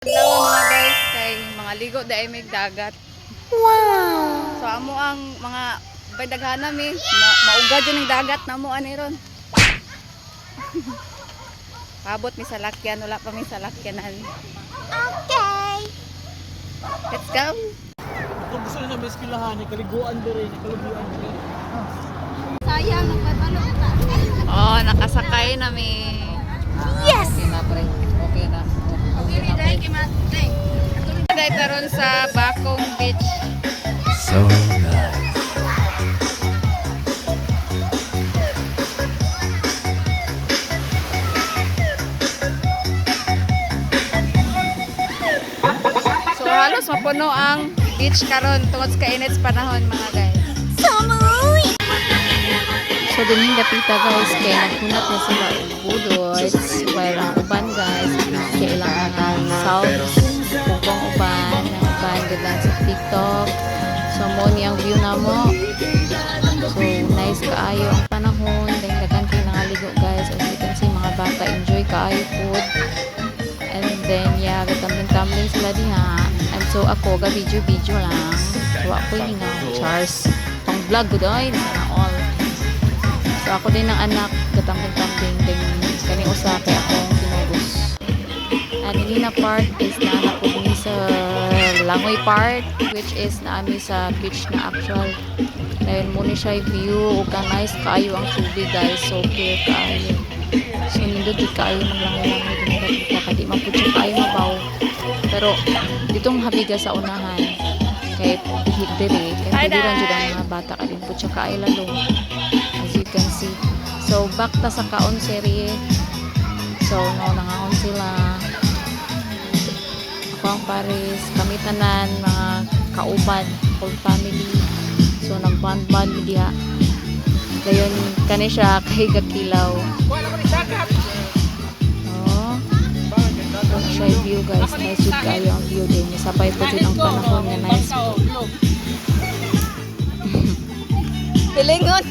Adlaw mga guys kay mga ligo dai may dagat. Wow. So amo ang mga daghanan mi maugad yun ng dagat namo ani ron. Pabot mi sa lakyan, wala pa mi sa lakyanan. Okay. Let's go. Kung gusto nyo sa meskilahan, kaliguan din rin, kaliguan din. Sayang nagpapalo ta. Oh, nakasakay na mi. Yes. Okay na pre. Okay na. Okay na. Dahil karon sa Bakong Beach. So nice. So halos mapuno ang beach karon tungod sa kainit sa panahon mga guys. So din dapita guys kay naghunat na sila og budots while ang uban guys kay ilang sounds kung uban ganda sa TikTok. So mo ni ang view na mo. So nice kaayo ang panahon then daghan kay nangaligo guys as you can see mga bata enjoy kaayo food. And then yeah, tambling sila diha. And so ako ga video lang. So ako yung Charles pang vlog gud oy sana all. So ako din ng anak gatambling din kani usa kay akong kinugos. And ini na part is na napugni sa Langoy part which is naami sa beach na actual. Dahil mo ni siya view ug nice kaayo ang tubig guys, so clear kaayo. So nindot di kaayo maglangoy-langoy din kadi mapud siya kaayo mabaw. Pero ditong habiga sa unahan kay hit dire kay diran jud ang mga bata kadin pud siya kaayo lalo. As you can see. So back ta sa kaon serye. So no nangaon sila. Ako ang Paris, kami tanan mga kauban, whole family. So nagban-ban diha. Dayon kani siya kay gakilaw. Oh. Kung siya view guys, nice yun kayo ang view din. Sabay po din ang panahon nga nice. Pilingon.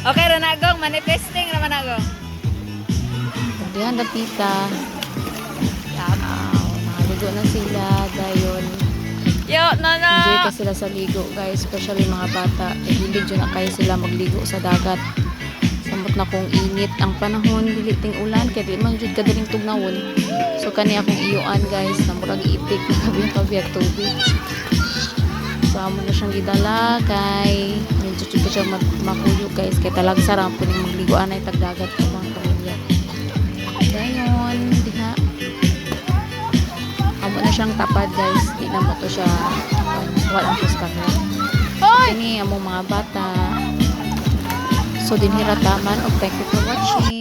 Okay, Ranagong, manifesting naman ako. Diyan dapita. Naligo na sila dayon. Yo, nana. Enjoy ka sila sa ligo, guys, especially mga bata. Hilig yun na kayo sila magligo sa dagat. Samot na kung init ang panahon, dili ting ulan kay di man jud kadaling tugnawon. So kani akong iyuan, guys, na murag itik na kabiyag tubig. So amo na siyang gidala kay medyo jud siya makuyo, guys, kay talag sarang puning magligo anay tagdagat ko mga pamilya. Dayon, diha amo na siyang tapad guys, di na mo to siya walang pustakan. Ini among mga bata. So dinhira taman og thank you for watching.